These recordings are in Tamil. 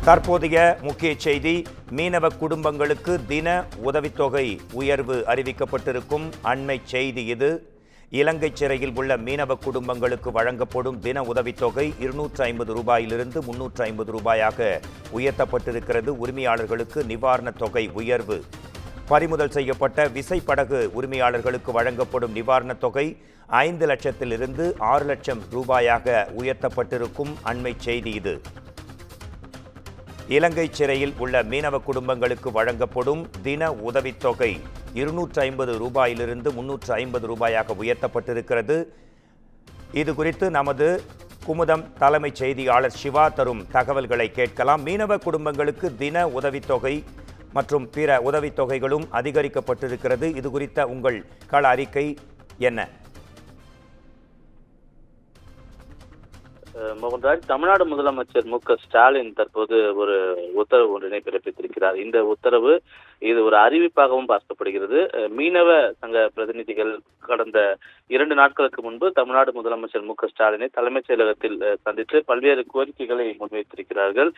தற்போதைய முக்கிய செய்தி, மீனவ குடும்பங்களுக்கு தின உதவித்தொகை உயர்வு அறிவிக்கப்பட்டிருக்கும் அண்மை செய்தி இது. இலங்கை சிறையில் உள்ள மீனவ குடும்பங்களுக்கு வழங்கப்படும் தின உதவித்தொகை 250 ரூபாயிலிருந்து 350 ரூபாயாக உயர்த்தப்பட்டிருக்கிறது. உரிமையாளர்களுக்கு நிவாரணத் தொகை உயர்வு. பறிமுதல் செய்யப்பட்ட விசைப்படகு உரிமையாளர்களுக்கு வழங்கப்படும் நிவாரணத் தொகை 5 லட்சத்திலிருந்து 6 லட்சம் ரூபாயாக உயர்த்தப்பட்டிருக்கும் அண்மை செய்தி இது. இலங்கை சிறையில் உள்ள மீனவ குடும்பங்களுக்கு வழங்கப்படும் தின உதவித்தொகை 250 ரூபாயிலிருந்து 350 ரூபாயாக உயர்த்தப்பட்டிருக்கிறது. இது குறித்து நமது குமுதம் தலைமைச் செய்தியாளர் சிவா தரும் தகவல்களை கேட்கலாம். மீனவ குடும்பங்களுக்கு தின உதவித்தொகை மற்றும் பிற உதவித்தொகைகளும் அதிகரிக்கப்பட்டிருக்கிறது. இது குறித்த உங்கள் கள அறிக்கை என்ன? மோகன்ராஜ், தமிழ்நாடு முதலமைச்சர் மு.க.ஸ்டாலின் தற்போது ஒரு உத்தரவு ஒன்றினை பிறப்பித்திருக்கிறார். இந்த உத்தரவு இது ஒரு அறிவிப்பாகவும் பார்க்கப்படுகிறது. மீனவ சங்க பிரதிநிதிகள் கடந்த 2 நாட்களுக்கு முன்பு தமிழ்நாடு முதலமைச்சர் மு.க.ஸ்டாலினை தலைமைச் செயலகத்தில் சந்தித்து பல்வேறு கோரிக்கைகளை முன்வைத்திருக்கிறார்கள்.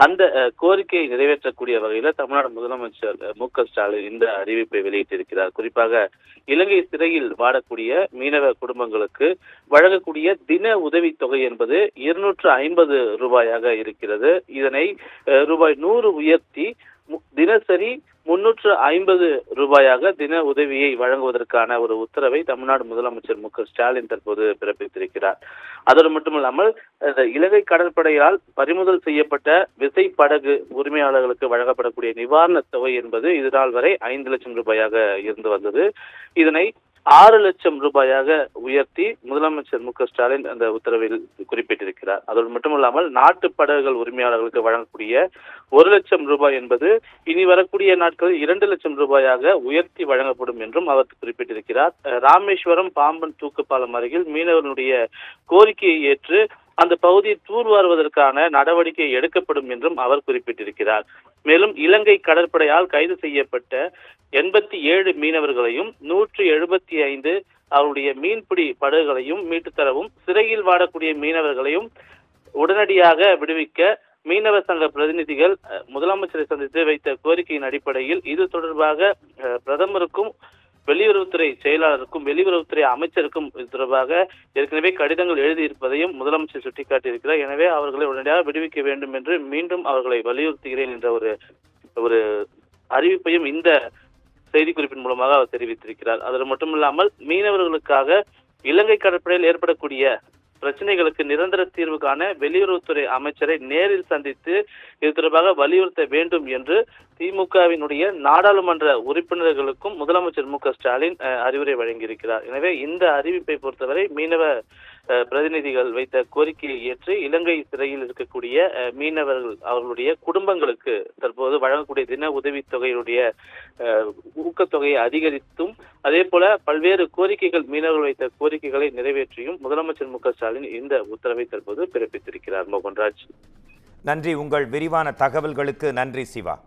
அந்த கோரிக்கையை நிறைவேற்றக்கூடிய வகையில் தமிழ்நாடு முதலமைச்சர் மு.க.ஸ்டாலின் இந்த அறிவிப்பை வெளியிட்டிருக்கிறார். குறிப்பாக இலங்கை சிறையில் வாடக்கூடிய மீனவ குடும்பங்களுக்கு வழங்கக்கூடிய தின உதவித்தொகை என்பது 250 ரூபாயாக இருக்கிறது. இதனை ரூபாய் 100 உயர்த்தி தினசரி 350 ரூபாயாக தின உதவியை வழங்குவதற்கான ஒரு உத்தரவை தமிழ்நாடு முதலமைச்சர் மு.க.ஸ்டாலின் தற்போது பிறப்பித்திருக்கிறார். அதோடு மட்டுமல்லாமல் இலங்கை கடற்படையால் பறிமுதல் செய்யப்பட்ட விசைப்படகு உரிமையாளர்களுக்கு வழங்கப்படக்கூடிய நிவாரணத் தொகை என்பது இதுநாள் வரை 5 லட்சம் ரூபாயாக இருந்து வந்தது. இதனை 6 லட்சம் ரூபாயாக உயர்த்தி முதலமைச்சர் மு.க.ஸ்டாலின் அந்த உத்தரவில் குறிப்பிட்டிருக்கிறார். அதோடு மட்டுமல்லாமல் நாட்டு படகுகள் உரிமையாளர்களுக்கு வழங்கக்கூடிய 1 லட்சம் ரூபாய் என்பது இனி வரக்கூடிய நாட்களில் 2 லட்சம் ரூபாயாக உயர்த்தி வழங்கப்படும் என்றும் அவர் குறிப்பிட்டிருக்கிறார். ராமேஸ்வரம் பாம்பன் தூக்குப்பாலம் அருகில் மீனவர்களுடைய கோரிக்கையை ஏற்று அந்த பகுதியை தூர்வாருவதற்கான நடவடிக்கை எடுக்கப்படும் என்றும் அவர் குறிப்பிட்டிருக்கிறார். மேலும் இலங்கை கடற்படையால் கைது செய்யப்பட்ட 87 மீனவர்களையும் 175 அவருடைய மீன்பிடி படகுகளையும் மீட்டு தரவும், சிறையில் வாடக்கூடிய மீனவர்களையும் உடனடியாக விடுவிக்க மீனவ சங்க பிரதிநிதிகள் முதலமைச்சரை சந்தித்து வைத்த கோரிக்கையின் அடிப்படையில் இது தொடர்பாக பிரதமருக்கும் வெளியுறவுத்துறை செயலாளருக்கும் வெளியுறவுத்துறை அமைச்சருக்கும் இது தொடர்பாக ஏற்கனவே கடிதங்கள் எழுதியிருப்பதையும் முதலமைச்சர் சுட்டிக்காட்டியிருக்கிறார். எனவே அவர்களை உடனடியாக விடுவிக்க வேண்டும் என்று மீண்டும் அவர்களை வலியுறுத்துகிறேன் என்ற ஒரு அறிவிப்பையும் இந்த செய்திக்குறிப்பின் மூலமாக அவர் தெரிவித்திருக்கிறார். அது மட்டுமில்லாமல் மீனவர்களுக்காக இலங்கை கடற்படையில் ஏற்படக்கூடிய பிரச்சனைகளுக்கு நிரந்தர தீர்வு காண வெளியுறவுத்துறை அமைச்சரை நேரில் சந்தித்து இது தொடர்பாக வலியுறுத்த வேண்டும் என்று திமுகவினுடைய நாடாளுமன்ற உறுப்பினர்களுக்கும் முதலமைச்சர் மு.க.ஸ்டாலின் அறிவுரை வழங்கியிருக்கிறார். எனவே இந்த அறிவிப்பை பொறுத்தவரை மீனவ பிரதிநிதிகள் வைத்த கோரிக்கையை ஏற்று இலங்கை சிறையில் இருக்கக்கூடிய மீனவர்கள் அவர்களுடைய குடும்பங்களுக்கு தற்போது வழங்கக்கூடிய தின உதவித்தொகையுடைய ஊக்கத்தொகையை அதிகரித்தும் அதே போல பல்வேறு கோரிக்கைகள் மீனவர்கள் வைத்த கோரிக்கைகளை நிறைவேற்றியும் முதலமைச்சர் மு.க.ஸ்டாலின் இந்த உத்தரவை தற்போது பிறப்பித்திருக்கிறார். மோகன்ராஜ், நன்றி. உங்கள் விரிவான தகவல்களுக்கு நன்றி சிவா.